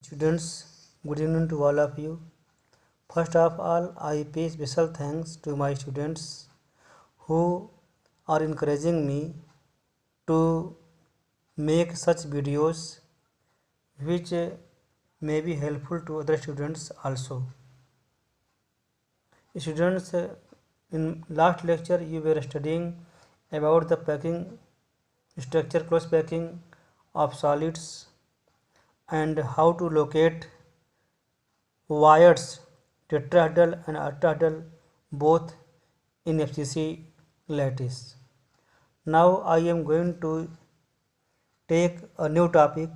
Students, good evening to all of you. First of all, I pay special thanks to my students who are encouraging me to make such videos which may be helpful to other students also. Students, in last lecture you were studying about the packing structure, close packing of solids, and how to locate wires tetrahedral and octahedral both in FCC lattice. Now I am going to take a new topic,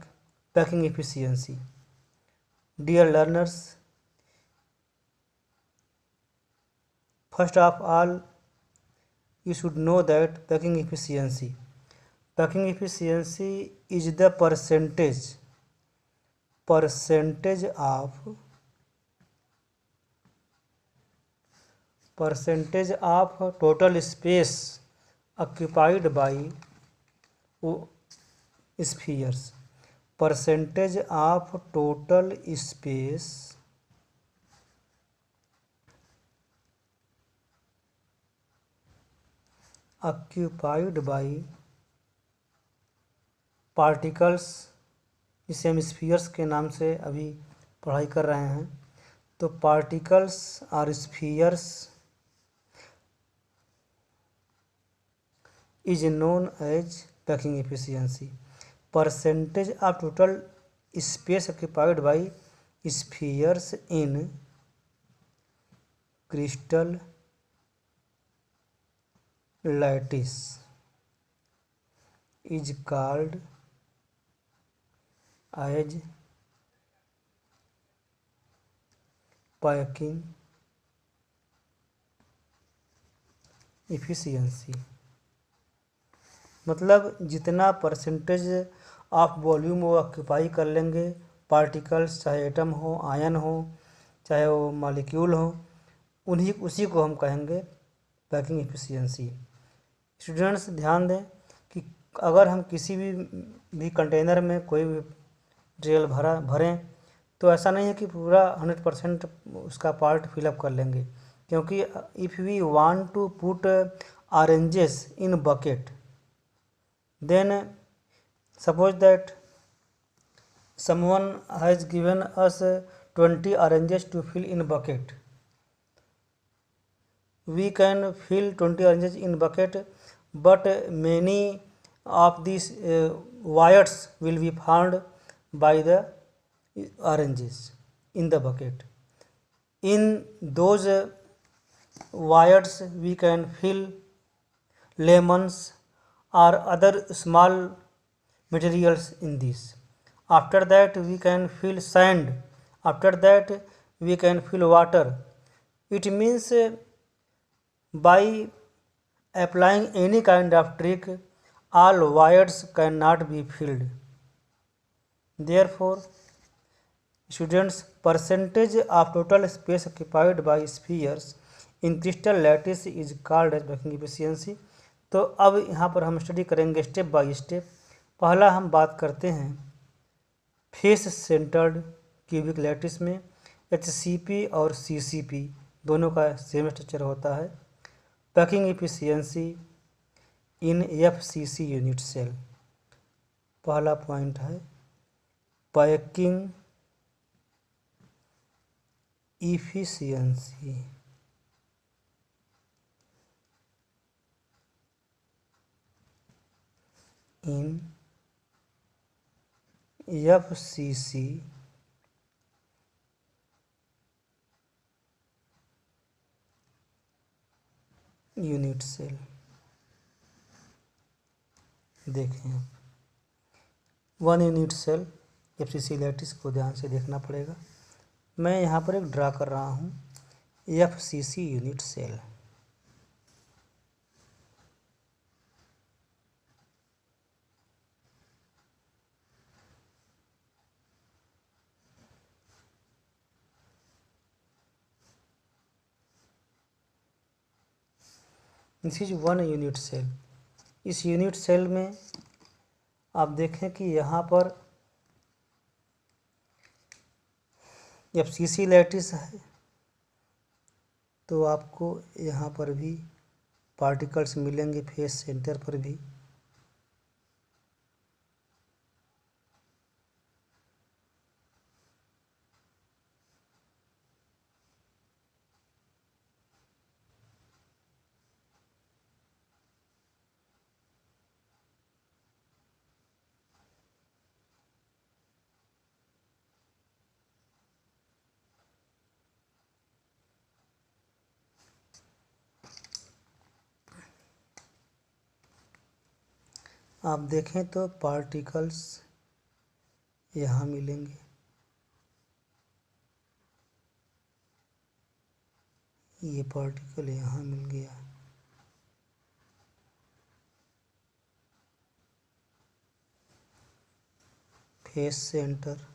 packing efficiency. Dear learners, first of all you should know that packing efficiency is the percentage of total space occupied by spheres. Percentage of total space occupied by particles, जिसे हम spheres के नाम से अभी पढ़ाई कर रहे हैं, तो पार्टिकल्स और spheres is known as packing efficiency. Percentage of total space occupied by spheres in crystal lattice is called as packing efficiency. मतलब जितना परसेंटेज ऑफ वॉल्यूम वो ऑक्यूपाई कर लेंगे पार्टिकल्स, चाहे एटम हो, आयन हो, चाहे वो मॉलिक्यूल हो, उसी को हम कहेंगे पैकिंग एफिशिएंसी. स्टूडेंट्स ध्यान दें कि अगर हम किसी भी कंटेनर में कोई भी मटेरियल भरें तो ऐसा नहीं है कि पूरा 100% उसका पार्ट फिलअप कर लेंगे, क्योंकि if we want to put oranges in bucket, then suppose that someone has given us 20 oranges to fill in bucket. We can fill 20 oranges in bucket, but many of these wires will be found by the oranges in the bucket. In those wires we can fill lemons or other small materials in this. After that we can fill sand, after that we can fill water. It means by applying any kind of trick, all wires cannot be filled. Therefore, students, percentage of total space occupied by spheres in crystal lattice is called as packing efficiency. तो अब यहाँ पर हम study करेंगे step by step. पहला हम बात करते हैं फेस सेंटर्ड क्यूबिक लैटिस में HCP और CCP दोनों का सेम स्ट्रक्चर होता है. पैकिंग एफिशिएंसी इन FCC यूनिट सेल. पहला पॉइंट है पैकिंग एफिशिएंसी इन FCC यूनिट सेल. देखें आप 1 यूनिट सेल FCC लैटिस को ध्यान से देखना पड़ेगा. मैं यहाँ पर एक ड्रा कर रहा हूँ FCC unit cell. This is 1 unit cell. इस यूनिट सेल में आप देखें कि यहाँ पर एफसीसी लैटिस है तो आपको यहाँ पर भी पार्टिकल्स मिलेंगे फेस सेंटर पर भी। आप देखें तो पार्टिकल्स यहाँ मिलेंगे, ये पार्टिकल यहाँ मिल गया, face centre,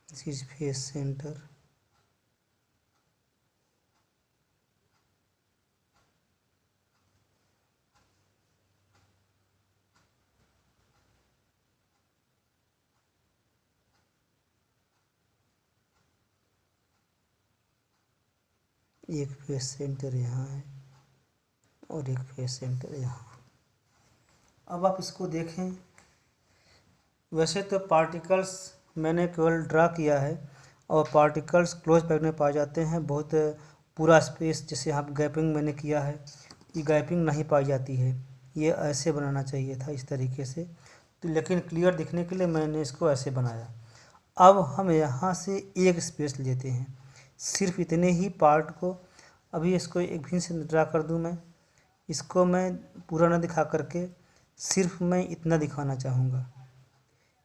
this is face centre. एक फेस सेंटर यहाँ है और एक फेस सेंटर यहाँ। अब आप इसको देखें, वैसे तो पार्टिकल्स मैंने केवल ड्रा किया है और पार्टिकल्स क्लोज पैक में पाए जाते हैं, बहुत पूरा स्पेस जैसे यहाँ गैपिंग मैंने किया है, ये गैपिंग नहीं पाई जाती है, ये ऐसे बनाना चाहिए था इस तरीके से, तो लेकिन क्लियर दिखने के लिए मैंने इसको ऐसे बनाया। अब हम यहाँ से एक स्पेस लेते हैं, सिर्फ इतने ही पार्ट को, अभी इसको एक फिर से ड्रा कर दूँ मैं, इसको मैं पूरा ना दिखा करके सिर्फ मैं इतना दिखाना चाहूँगा,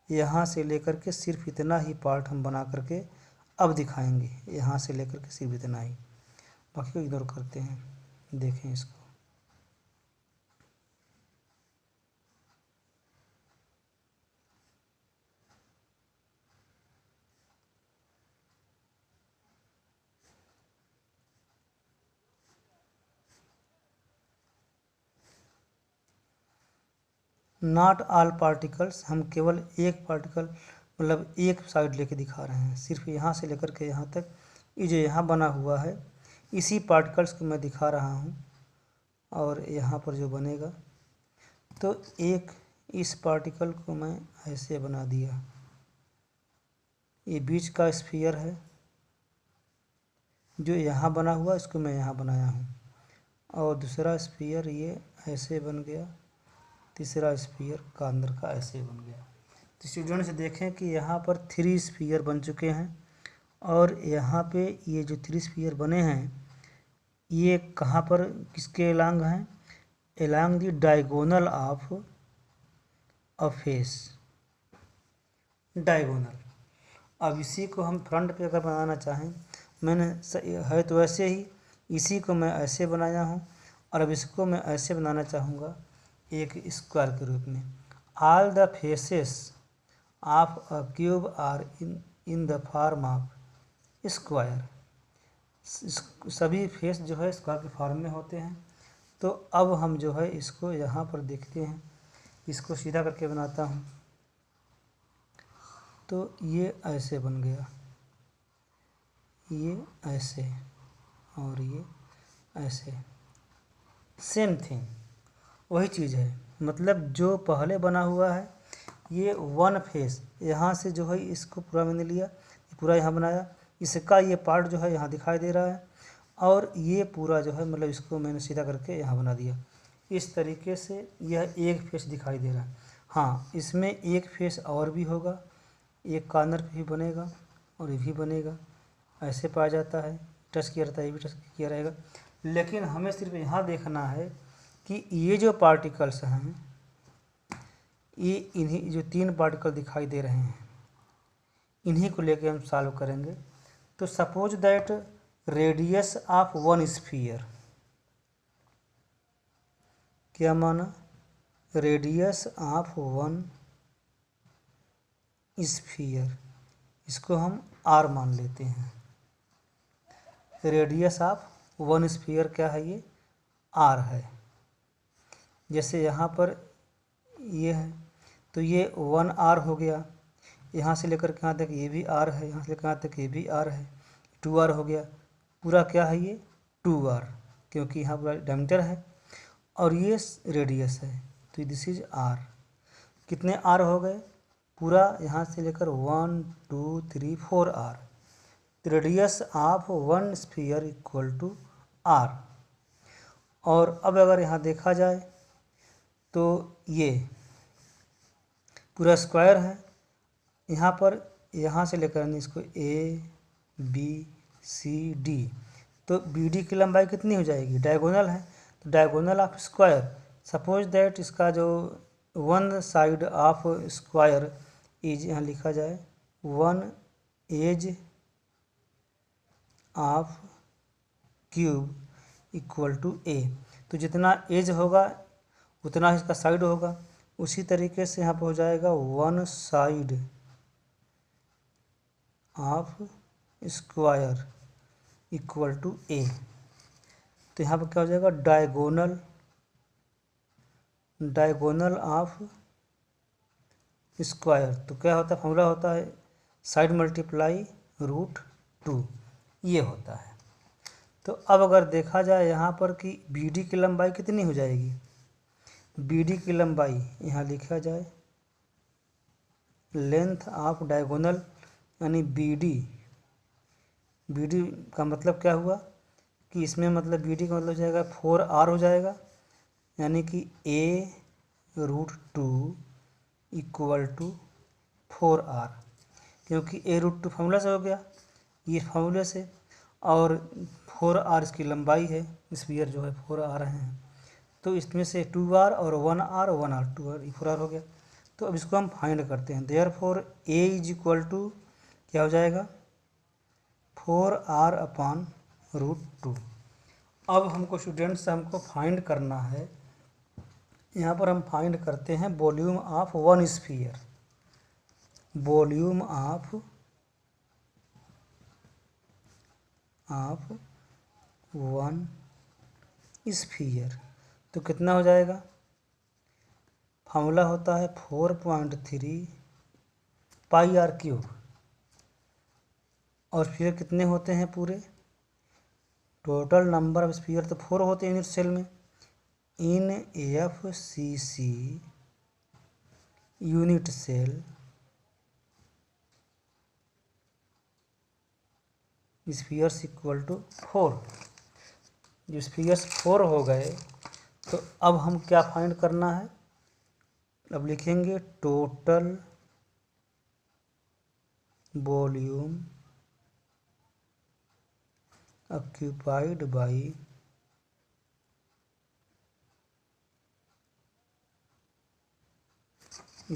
यहाँ से लेकर के सिर्फ इतना ही पार्ट हम बना करके अब दिखाएंगे, यहाँ से लेकर के सिर्फ इतना ही, बाकी को इग्नोर करते हैं। देखें इसको, नॉट ऑल पार्टिकल्स, हम केवल एक पार्टिकल मतलब एक साइड लेके दिखा रहे हैं, सिर्फ यहाँ से लेकर के यहाँ तक, ये जो यहाँ बना हुआ है इसी पार्टिकल्स को मैं दिखा रहा हूँ, और यहाँ पर जो बनेगा तो एक इस पार्टिकल को मैं ऐसे बना दिया, ये बीच का स्फीयर है जो यहाँ बना हुआ, इसको मैं यहाँ बनाया हूँ, और दूसरा स्फीयर ये ऐसे बन गया, तीसरा स्फीयर का अंदर का ऐसे बन गया। तो स्टूडेंट्स देखें कि यहाँ पर 3 स्फीयर बन चुके हैं, और यहाँ पे ये जो 3 स्फीयर बने हैं ये कहाँ पर किसके एलांग हैं, along the diagonal of a face, diagonal. अब इसी को हम फ्रंट पे अगर बनाना चाहें, मैंने है तो ऐसे ही, इसी को मैं ऐसे बनाया हूँ, और अब इसको मैं ऐसे बनाना चाहूँगा एक स्क्वायर के रूप में। All the faces of a cube are in the form of square, सभी फेस जो है स्क्वायर के फॉर्म में होते हैं। तो अब हम जो है इसको यहाँ पर देखते हैं, इसको सीधा करके बनाता हूँ, तो ये ऐसे बन गया, ये ऐसे और ये ऐसे, सेम थिंग वही चीज़ है, मतलब जो पहले बना हुआ है ये वन फेस, यहाँ से जो है इसको पूरा मैंने लिया, पूरा यहाँ बनाया, इसका ये पार्ट जो है यहाँ दिखाई दे रहा है, और ये पूरा जो है मतलब इसको मैंने सीधा करके यहाँ बना दिया। इस तरीके से यह एक फेस दिखाई दे रहा है। हाँ, इसमें एक फेस और भी होगा, एक कॉर्नर पे भी बनेगा और ये भी बनेगा, ऐसे पाया जाता है, टच किया रहता है, ये भी टच किया रहेगा। लेकिन हमें सिर्फ यहाँ देखना है कि ये जो पार्टिकल्स हैं, ये इन्हीं जो 3 पार्टिकल दिखाई दे रहे हैं, इन्हीं को लेके हम सॉल्व करेंगे। तो suppose that radius of one sphere, क्या माना, रेडियस ऑफ वन स्फीयर, इसको हम आर मान लेते हैं। रेडियस ऑफ वन स्फीयर क्या है, ये आर है। जैसे यहाँ पर ये है तो ये 1 आर हो गया, यहाँ से लेकर के यहाँ तक ये भी आर है, यहाँ से लेकर यहाँ तक ये भी आर है, 2r हो गया। पूरा क्या है ये 2r, क्योंकि यहाँ पूरा डायमीटर है और ये रेडियस है, तो दिस इज आर। कितने आर हो गए? पूरा यहाँ से लेकर 1 2 3 4 r. Radius of one sphere equal to r. और अब अगर यहाँ देखा जाए तो ये पूरा स्क्वायर है, यहाँ पर यहाँ से लेकर इसको ए बी सी डी, तो बी डी की लंबाई कितनी हो जाएगी? डायगोनल है, तो diagonal of square, suppose that इसका जो one side of square is, यहाँ लिखा जाए one edge of cube equal to A, तो जितना एज होगा उतना इसका साइड होगा। उसी तरीके से यहाँ पर हो जाएगा one side of square equal to A, तो यहाँ पर क्या हो जाएगा? डायगोनल ऑफ स्क्वायर, तो क्या होता है? फॉर्मूला होता है साइड मल्टीप्लाई रूट 2, ये होता है। तो अब अगर देखा जाए यहाँ पर कि बी डी की लंबाई कितनी हो जाएगी? बी डी की लंबाई यहाँ लिखा जाए लेंथ ऑफ डायगोनल, यानी बी डी का मतलब क्या हुआ कि इसमें मतलब बी डी का मतलब हो जाएगा 4r हो जाएगा, यानी कि a root 2 equal to 4r, क्योंकि a रूट 2 फार्मूला से हो गया, ये फार्मूले से, और 4r इसकी लंबाई है, स्फीयर जो है 4r हैं, तो इसमें से 2r और 1r 1r 2r 4r हो गया। तो अब इसको हम फाइंड करते हैं। Therefore a is equal to क्या हो जाएगा? 4r upon root 2। अब हमको स्टूडेंट्स हमको फाइंड करना है, यहाँ पर हम फाइंड करते हैं volume of one sphere, volume of one sphere, तो कितना हो जाएगा? फार्मूला होता है 4.3 पाई आर क्यूब, और फिर कितने होते हैं पूरे? टोटल नंबर ऑफ स्फीयर तो 4 होते हैं यूनिट सेल में। In F C C unit cell spheres equal to 4। जो स्फीयर्स 4 हो गए, तो अब हम क्या फाइंड करना है? अब लिखेंगे total volume occupied by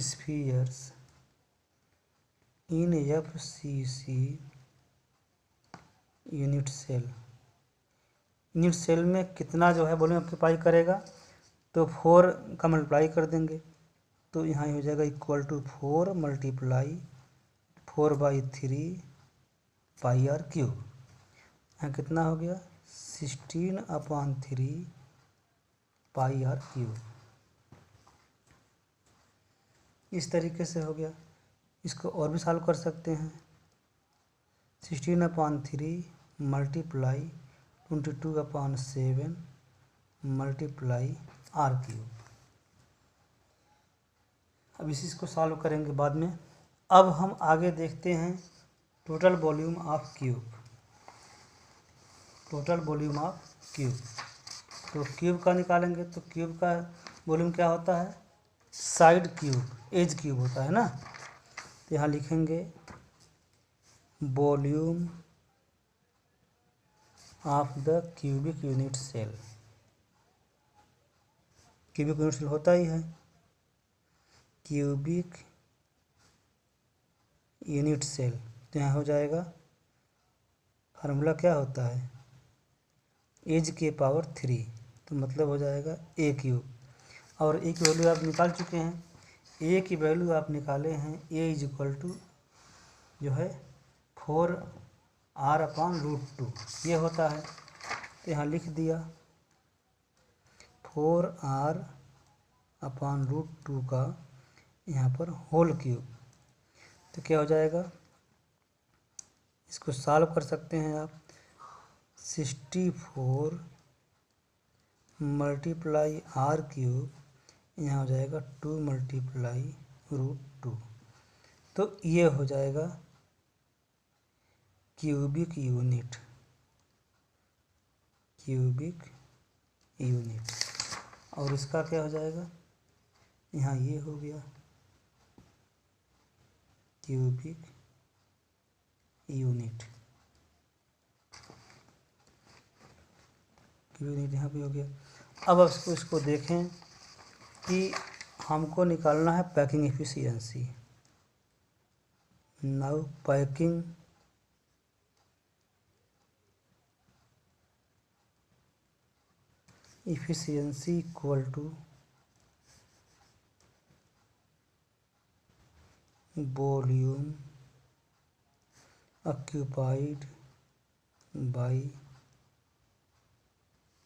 spheres in FCC unit cell. Unit cell में कितना जो है वॉल्यूम ऑक्यूपाई करेगा? तो 4 का मल्टीप्लाई कर देंगे, तो यहाँ हो जाएगा equal to 4 multiply 4/3 pi are cube. यहाँ कितना हो गया? 16/3 पाई आर क्यूब। इस तरीके से हो गया। इसको और भी सॉल्व कर सकते हैं। 16/3 मल्टीप्लाई 22/7 मल्टीप्लाई आर क्यूब। अब इसी को सॉल्व करेंगे बाद में। अब हम आगे देखते हैं total volume of cube. Total volume of cube, तो क्यूब का निकालेंगे, तो क्यूब का वॉल्यूम क्या होता है? साइड क्यूब, एज क्यूब होता है ना। तो यहाँ लिखेंगे volume of the cubic unit cell. Cubic unit cell होता ही है क्यूबिक यूनिट सेल। तो यहाँ हो जाएगा, फार्मूला क्या होता है? एज के पावर 3, तो मतलब हो जाएगा ए क्यूब। और ए की वैल्यू आप निकाल चुके हैं। ए की वैल्यू आप निकाले हैं, ए इज इक्वल टू जो है 4r/√2 ये होता है। तो यहाँ लिख दिया 4r/√2 का यहाँ पर होल क्यूब। तो क्या हो जाएगा, इसको सॉल्व कर सकते हैं आप। 64 मल्टीप्लाई आर क्यूब, यहाँ हो जाएगा 2 मल्टीप्लाई √2। तो ये हो जाएगा क्यूबिक यूनिट, क्यूबिक यूनिट। और इसका क्या हो जाएगा, यहाँ ये हो गया क्यूबिक यूनिट, यूनिट यहाँ पे हो गया। अब इसको देखें कि हमको निकालना है packing efficiency. Now packing efficiency equal to volume occupied by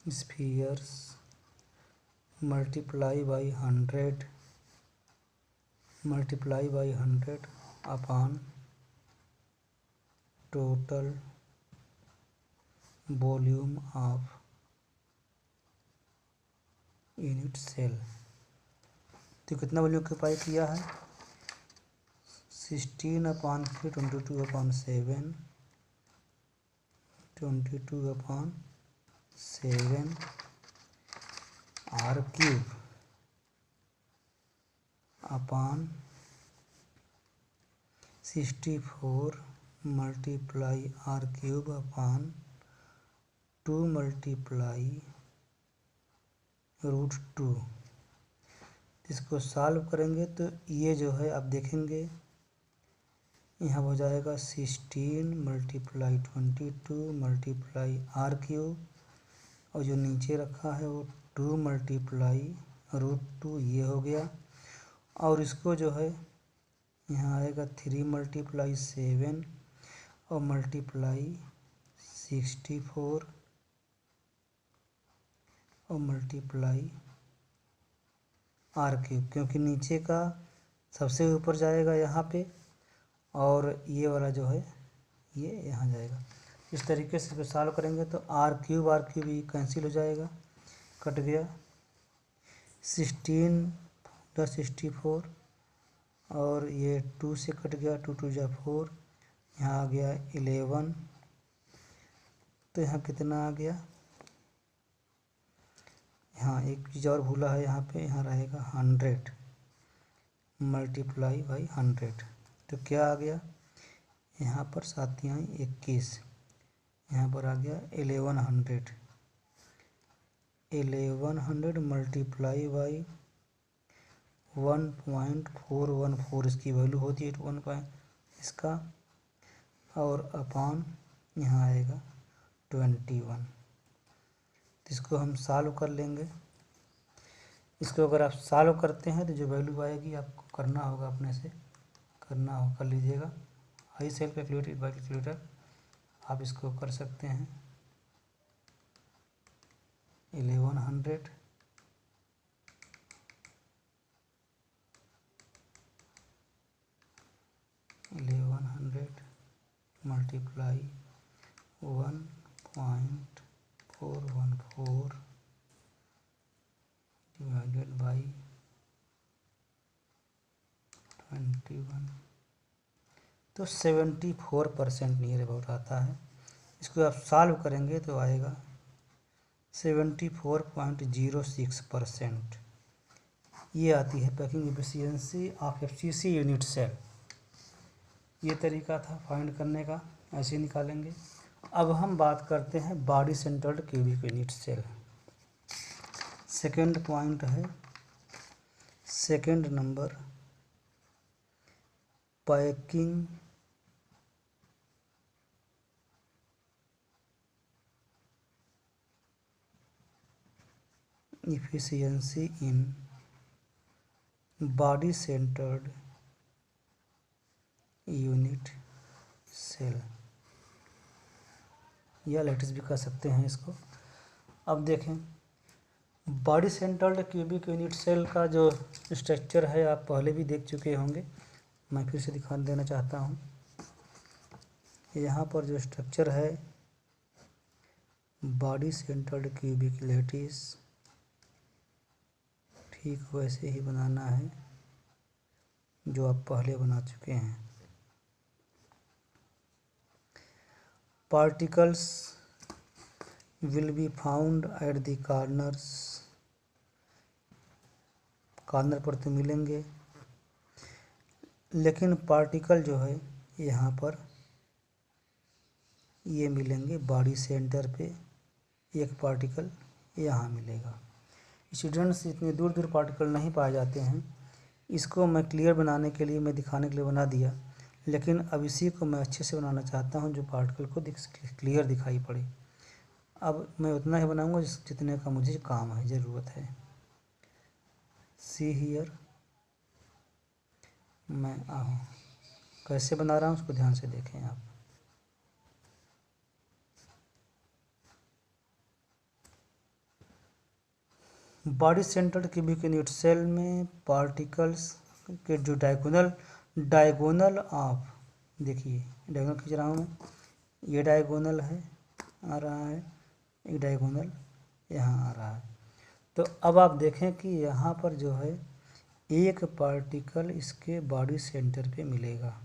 spheres multiply by 100 upon total volume of unit cell. तो कितना वॉल्यूम ऑक्यूपाई किया है, 16/3, 22/7, 22/7 r cube upon 64 multiply are cube upon 2 multiply √2। इसको सॉल्व करेंगे तो ये जो है आप देखेंगे यहाँ हो जाएगा 16 मल्टीप्लाई 22 मल्टीप्लाई आर क्यूब, और जो नीचे रखा है वो 2 मल्टीप्लाई √2, ये हो गया। और इसको जो है यहाँ आएगा 3 मल्टीप्लाई 7 और मल्टीप्लाई 64 और मल्टीप्लाई आर क्यूब, क्योंकि नीचे का सबसे ऊपर जाएगा यहाँ पे और ये वाला जो है ये यहाँ जाएगा। इस तरीके से सॉल्व करेंगे तो आर क्यूब ही कैंसिल हो जाएगा, कट गया। 16 + 64 और ये 2 से कट गया, 2 × 2 = 4, यहाँ आ गया 11। तो यहाँ कितना आ गया, हाँ एक चीज़ और भूला है यहाँ पे, यहाँ रहेगा 100 मल्टीप्लाई बाई 100। तो क्या आ गया, यहाँ पर 7 21, यहाँ पर आ गया 1100 मल्टीप्लाई बाई 1.414, इसकी वैल्यू होती है 1 इसका, और अपॉन यहाँ आएगा 21। इसको हम सॉल्व कर लेंगे। इसको अगर आप सॉल्व करते हैं तो जो वैल्यू आएगी आपको करना होगा, अपने से करना हो, कर लीजिएगा। हाई सेल कैलकुलेटर बाय कैलकुलेटर आप इसको कर सकते हैं। 1100 मल्टीप्लाई 1.414 डिवाइडेड बाई 21, तो 74% नियर अबाउट आता है। इसको आप सॉल्व करेंगे तो आएगा 74.06%। ये आती है packing efficiency of FCC unit cell. ये तरीका था फाइंड करने का, ऐसे निकालेंगे। अब हम बात करते हैं body centred cubic unit cell. Second point है, second number, packing efficiency in body centered unit cell, या लैटिस भी कह सकते हैं इसको। अब देखें body centred cubic unit cell का जो स्ट्रक्चर है आप पहले भी देख चुके होंगे। मैं फिर से दिखा देना चाहता हूँ। यहाँ पर जो स्ट्रक्चर है बॉडी सेंटर्ड क्यूबिक लैटिस, ठीक वैसे ही बनाना है जो आप पहले बना चुके हैं। Particles will be found at the corners, corner पर तो मिलेंगे, लेकिन पार्टिकल जो है यहाँ पर ये मिलेंगे बॉडी सेंटर पे, एक पार्टिकल यहाँ मिलेगा। स्टूडेंट्स, इतने दूर दूर पार्टिकल नहीं पाए जाते हैं, इसको मैं क्लियर बनाने के लिए, मैं दिखाने के लिए बना दिया, लेकिन अब इसी को मैं अच्छे से बनाना चाहता हूँ जो पार्टिकल को क्लियर दिखाई पड़े। अब मैं उतना ही बनाऊंगा जितने का मुझे काम है, ज़रूरत है। सी हियर, मैं कैसे बना रहा हूँ उसको ध्यान से देखें आप। Body centred cubic unit cell में पार्टिकल्स के जो डायगोनल ऑफ, देखिए डायगोनल खींच रहा हूँ मैं, ये डायगोनल है, आ रहा है, एक डायगोनल यहाँ आ रहा है। तो अब आप देखें कि यहाँ पर जो है एक पार्टिकल इसके बॉडी सेंटर पे मिलेगा,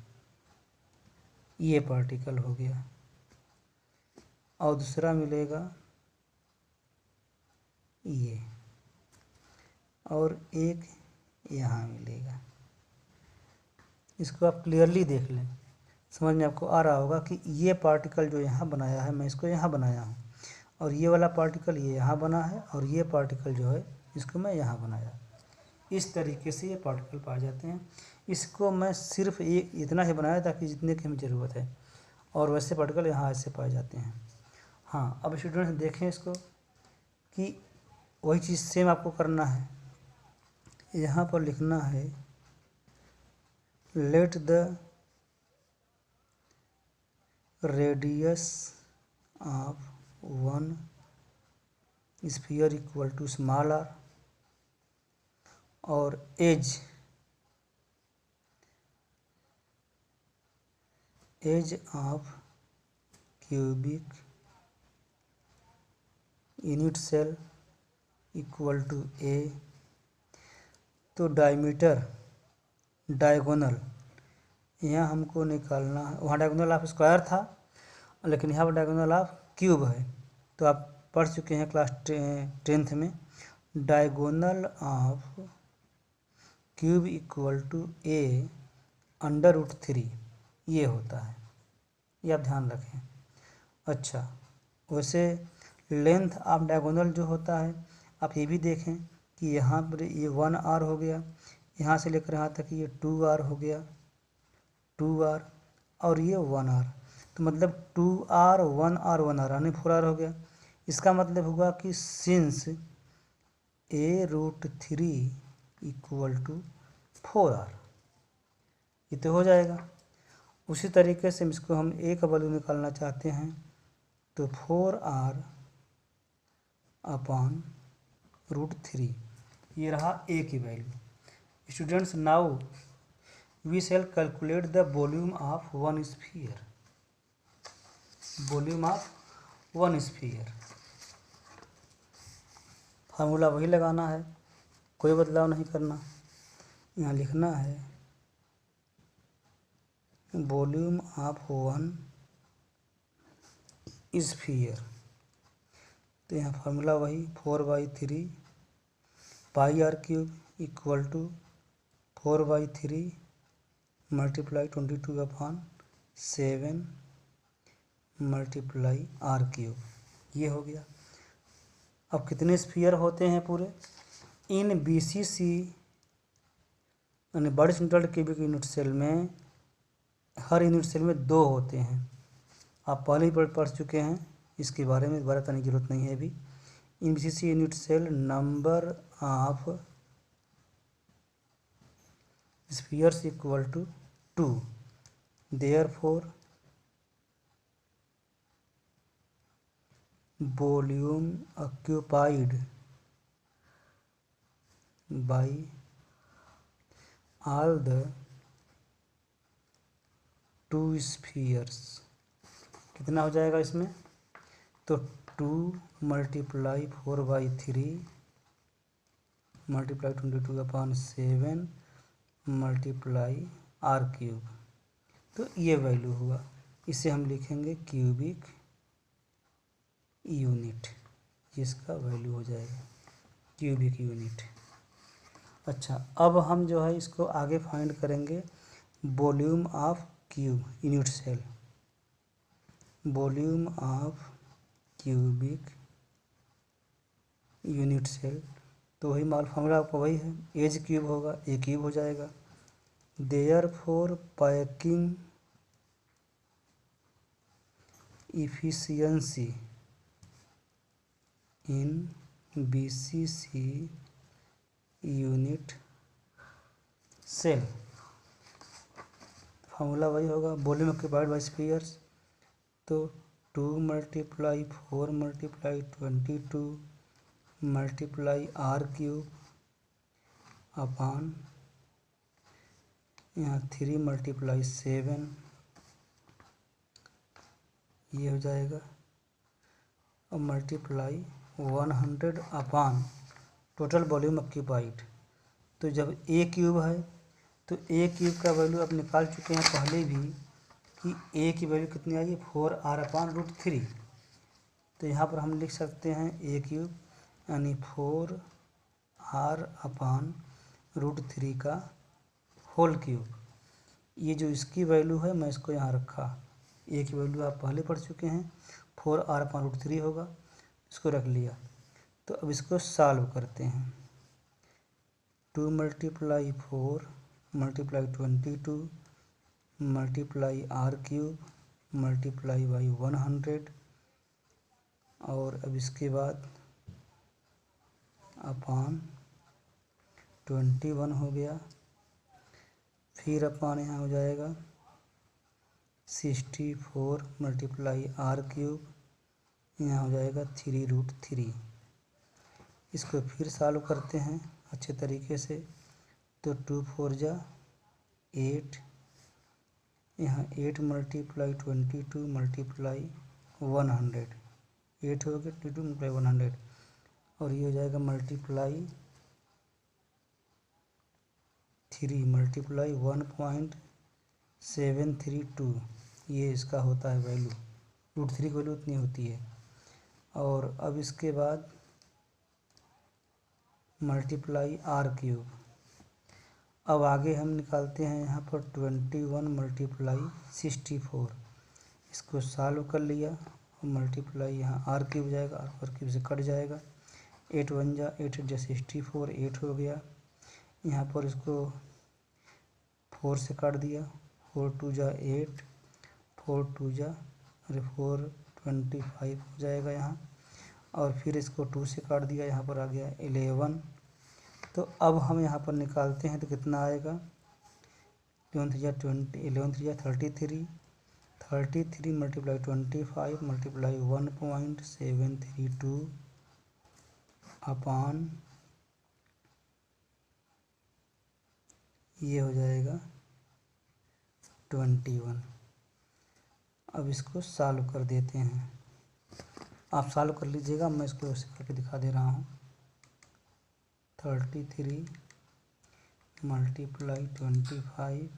ये पार्टिकल हो गया, और दूसरा मिलेगा ये, और एक यहाँ मिलेगा। इसको आप क्लियरली देख लें, समझ में आपको आ रहा होगा कि ये पार्टिकल जो यहाँ बनाया है, मैं इसको यहाँ बनाया हूँ, और ये वाला पार्टिकल ये यहाँ बना है, और ये पार्टिकल जो है इसको मैं यहाँ बनाया। इस तरीके से ये पार्टिकल पाए जाते हैं। इसको मैं सिर्फ एक इतना ही बनाया ताकि जितने की हमें ज़रूरत है, और वैसे पार्टिकल यहाँ ऐसे पाए जाते हैं। हाँ, अब स्टूडेंट्स देखें इसको कि वही चीज़ सेम आपको करना है। यहाँ पर लिखना है let the radius of one sphere equal to small R, और edge of cubic unit cell equal to A. तो डायमीटर डायगोनल यहाँ हमको निकालना है, वहाँ डायगोनल ऑफ स्क्वायर था, लेकिन यहाँ पर डायगोनल ऑफ क्यूब है। तो आप पढ़ चुके हैं क्लास 10th में, diagonal of cube equal to a under root 3, ये होता है, ये आप ध्यान रखें। अच्छा, वैसे लेंथ ऑफ डायगोनल जो होता है, आप ये भी देखें कि यहाँ पर ये 1r हो गया, यहाँ से लेकर यहाँ तक ये 2r हो गया, 2r, और ये 1r, तो मतलब 2r 1r 1r यानी 4r हो गया। इसका मतलब हुआ कि since a√3 equal to 4r, ये तो हो जाएगा। उसी तरीके से इसको हम a का वैल्यू निकालना चाहते हैं, तो 4r अपॉन √3, ये रहा a की वैल्यू। Students, now we shall calculate the volume of one sphere, volume of one sphere. Formula वही लगाना है, कोई बदलाव नहीं करना। यहाँ लिखना है वॉल्यूम ऑफ वन स्फीयर, तो यहाँ फार्मूला वही 4/3 pi are cube equal to 4/3 multiply 22/7 multiply are cube, ये हो गया। अब कितने स्फीयर होते हैं पूरे इन BCC यानी body centred cubic unit cell में? हर यूनिट सेल में 2 होते हैं, आप पहले ही पढ़ चुके हैं, इसके बारे में दोबारा बताने की जरूरत नहीं है अभी। In BCC unit cell number of spheres equal to 2, therefore volume occupied by all the 2 spheres, कितना हो जाएगा इसमें, तो 2 मल्टीप्लाई 4/3 मल्टीप्लाई 22/7 मल्टीप्लाई r³, तो ये वैल्यू हुआ। इसे हम लिखेंगे क्यूबिक यूनिट, इसका वैल्यू हो जाएगा क्यूबिक यूनिट। अच्छा, अब हम जो है इसको आगे फाइंड करेंगे volume of cube unit cell, volume of cubic unit cell, तो वही माल फॉर्मूला आपका वही है, एज क्यूब होगा, ए क्यूब हो जाएगा। Therefore packing efficiency in BCC unit cell, formula वही होगा, वॉल्यूम ऑक्यूपाइड बाय स्फीयर्स, तो 2 multiply 4 multiply 22 multiply r³ upon यहाँ 3 मल्टीप्लाई 7, ये हो जाएगा, और multiply 100 upon total volume occupied. तो जब ए क्यूब है तो ए क्यूब का वैल्यू आप निकाल चुके हैं पहले भी कि ए की वैल्यू कितनी आई है, 4r/√3। तो यहाँ पर हम लिख सकते हैं ए क्यूब यानी 4r/√3 का होल क्यूब। ये जो इसकी वैल्यू है मैं इसको यहाँ रखा, ए की वैल्यू आप पहले पढ़ चुके हैं, 4r/√3 होगा, इसको रख लिया। तो अब इसको सॉल्व करते हैं, 2 multiply 4 multiply 22 multiply r³ multiply by 100, और अब इसके बाद अपॉन 21 हो गया, फिर अपॉन यहाँ हो जाएगा 64 मल्टीप्लाई r³, यहाँ हो जाएगा 3√3। इसको फिर सॉल्व करते हैं अच्छे तरीके से, तो 2 4 जा 8, यहाँ 8 मल्टीप्लाई 22 मल्टीप्लाई 100, 8 हो गया 22 मल्टीप्लाई 100, और ये हो जाएगा मल्टीप्लाई 3 मल्टीप्लाई 1.732, ये इसका होता है वैल्यू, √3 की वैल्यू उतनी होती है। और अब इसके बाद मल्टीप्लाई r³, अब आगे हम निकालते हैं यहाँ पर 21 मल्टीप्लाई 64, इसको सॉल्व कर लिया, और मल्टीप्लाई यहाँ r³ हो जाएगा, r³ से कट जाएगा, 8 1 जा 8 जा 64, 8 हो गया, यहाँ पर इसको 4 से काट दिया, 4 2 जा 8, 4 2 जा 4 25 हो जाएगा यहाँ, और फिर इसको 2 से काट दिया, यहाँ पर आ गया 11। तो अब हम यहाँ पर निकालते हैं तो कितना आएगा, 11 3 जा 33, 33 मल्टीप्लाई 25 मल्टीप्लाई 1.732 अपॉन, ये हो जाएगा 21। अब इसको सॉल्व कर देते हैं, आप सॉल्व कर लीजिएगा, मैं इसको ऐसे करके दिखा दे रहा हूँ। 33 मल्टीप्लाई 25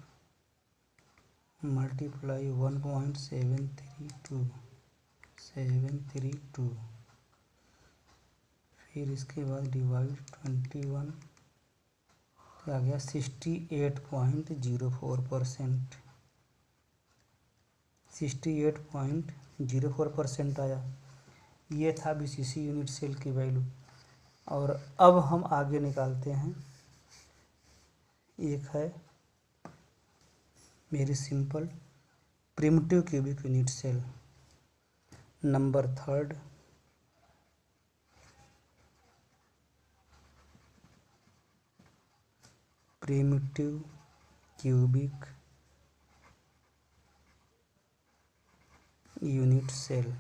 मल्टीप्लाई 1.732, फिर इसके बाद डिवाइड 21, आ गया 68.04%, 68.04% आया। ये था BCC यूनिट सेल की वैल्यू। और अब हम आगे निकालते हैं, एक है very simple primitive cubic unit cell, number 3, primitive cubic unit cell.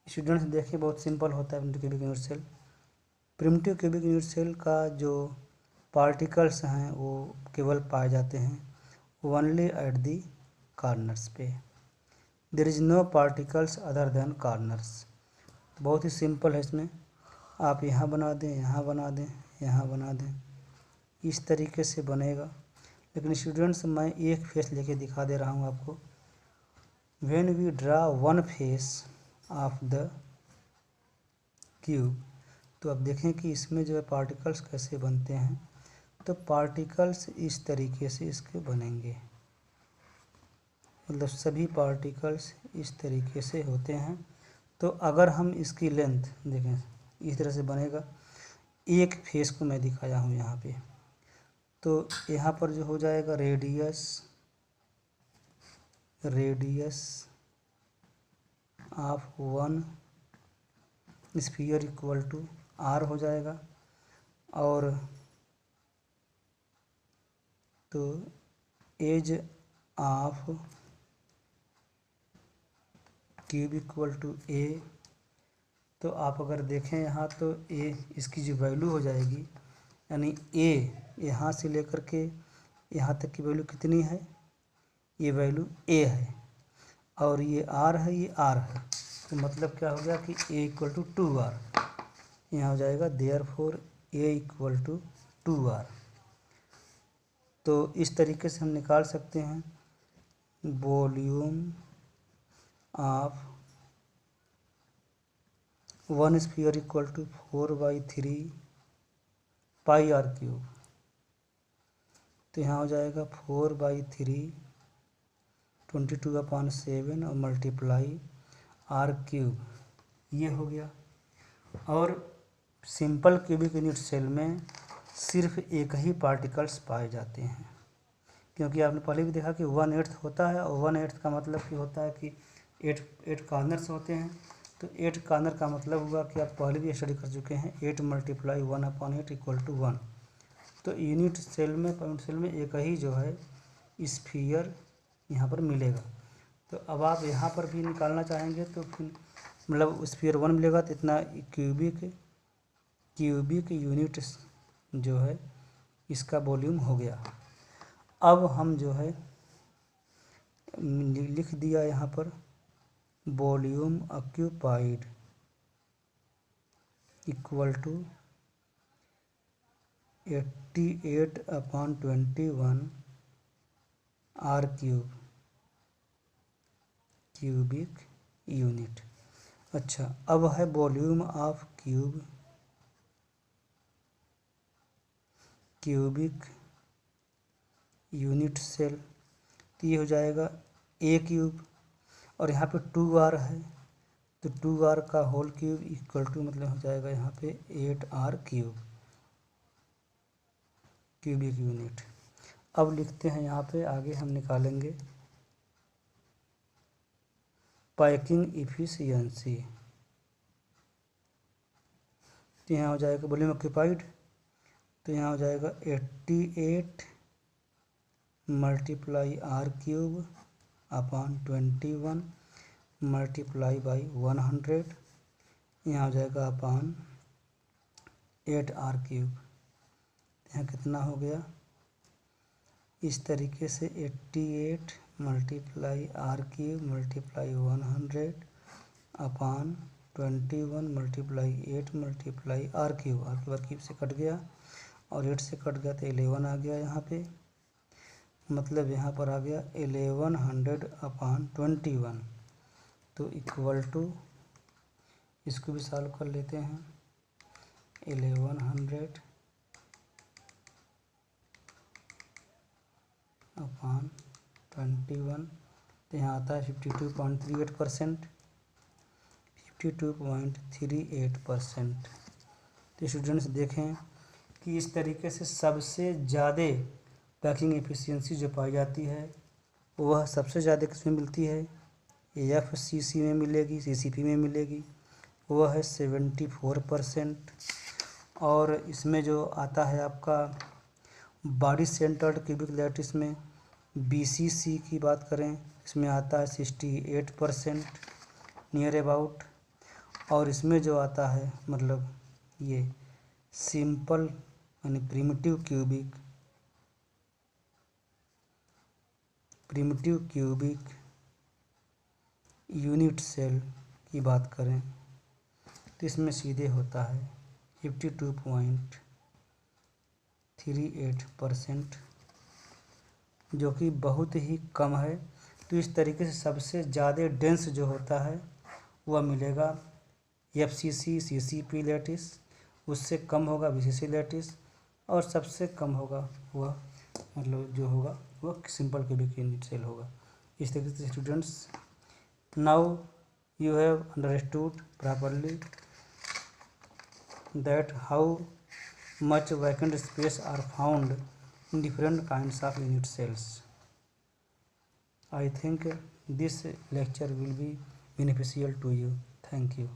Students देखिए, बहुत सिंपल होता है primitive cubic unit cell. Primitive cubic unit cell का जो पार्टिकल्स हैं वो केवल पाए जाते हैं ओनली एट दी कॉर्नर्स पे। There is no particles other than corners. बहुत ही सिंपल है इसमें, आप यहाँ बना दें, यहाँ बना दें, यहाँ बना दें, इस तरीके से बनेगा। लेकिन स्टूडेंट्स मैं एक फेस लेके दिखा दे रहा हूँ आपको। When we draw one face of the cube, तो अब देखें कि इसमें जो है पार्टिकल्स कैसे बनते हैं। तो पार्टिकल्स इस तरीके से इसके बनेंगे, मतलब सभी पार्टिकल्स इस तरीके से होते हैं। तो अगर हम इसकी लेंथ देखें, इस तरह से बनेगा। एक फेस को मैं दिखाया हूँ यहाँ पे, तो यहाँ पर जो हो जाएगा radius of one sphere equal to R हो जाएगा। और तो edge of cube equal to A. तो आप अगर देखें यहाँ तो ए इसकी जो वैल्यू हो जाएगी, यानी ए यहाँ से लेकर के यहाँ तक की वैल्यू कितनी है, ये वैल्यू ए है, और ये आर है, ये आर है। तो मतलब क्या हो गया कि ए इक्वल टू 2r यहाँ हो जाएगा। Therefore a equal to 2r। तो इस तरीके से हम निकाल सकते हैं volume of one sphere equal to 4/3 pi are cube. तो यहाँ हो जाएगा 4/3 22/7 और मल्टीप्लाई आर क्यूब, ये हो गया। और सिंपल क्यूबिक यूनिट सेल में सिर्फ एक ही पार्टिकल्स पाए जाते हैं, क्योंकि आपने पहले भी देखा कि 1/8 होता है, और 1/8 का मतलब कि होता है कि 8 कॉर्नर्स होते हैं। तो 8 कॉर्नर का मतलब हुआ कि आप पहले भी स्टडी कर चुके हैं, 8 × 1/8 इक्वल टू 1। तो यूनिट सेल में, पॉइंट सेल में एक ही जो है स्फीयर यहाँ पर मिलेगा। तो अब आप यहाँ पर भी निकालना चाहेंगे तो फिर मतलब स्फीयर 1 मिलेगा, तो इतना क्यूबिक यूनिट जो है इसका वॉल्यूम हो गया। अब हम जो है लिख दिया यहाँ पर volume occupied equal to 88/21 r cubic unit. अच्छा, अब है volume of cubic unit cell. तो ये हो जाएगा ए क्यूब, और यहाँ पे 2r है, तो 2r का होल क्यूब इक्वल टू मतलब हो जाएगा यहाँ पे 8r क्यूबिक यूनिट। अब लिखते हैं यहाँ पे, आगे हम निकालेंगे पैकिंग इफिशियंसी। तो यहाँ हो जाएगा वॉल्यूम ऑक्यूपाइड, तो यहाँ हो जाएगा 88 multiply are cube upon 21 multiply by 100, यहाँ हो जाएगा अपॉन 8r क्यूब। यहाँ कितना हो गया, इस तरीके से 88 multiply are cube multiply 100 upon 21 multiply 8 multiply are cube. R cube से कट गया और 8 से कट गया तो 11 आ गया यहाँ पे, मतलब यहाँ पर आ गया 1100/21। तो इक्वल टू, इसको भी सॉल्व कर लेते हैं, 1100/21, तो यहाँ आता है 52.38%। 52.38%। तो स्टूडेंट्स देखें कि इस तरीके से सबसे ज़्यादा पैकिंग एफिशिएंसी जो पाई जाती है वह सबसे ज़्यादा किसमें मिलती है, FCC में मिलेगी, CCP में मिलेगी, वह है 74%। और इसमें जो आता है आपका बॉडी सेंटर्ड क्यूबिक लैटिस में BCC की बात करें, इसमें आता है 68% नियर अबाउट। और इसमें जो आता है मतलब ये सिंपल यानी primitive primitive cubic unit cell की बात करें तो इसमें सीधे होता है 52.38%, जो कि बहुत ही कम है। तो इस तरीके से सबसे ज़्यादा डेंस जो होता है वह मिलेगा FCC CCP लैटिस, उससे कम होगा VCC लैटिस, और सबसे कम होगा वह मतलब जो होगा वह सिंपल क्यूबिक यूनिट सेल होगा। इस तरीके से students, now you have understood properly that how much vacant space are found in different kinds of unit cells. I think this lecture will be beneficial to you. Thank you.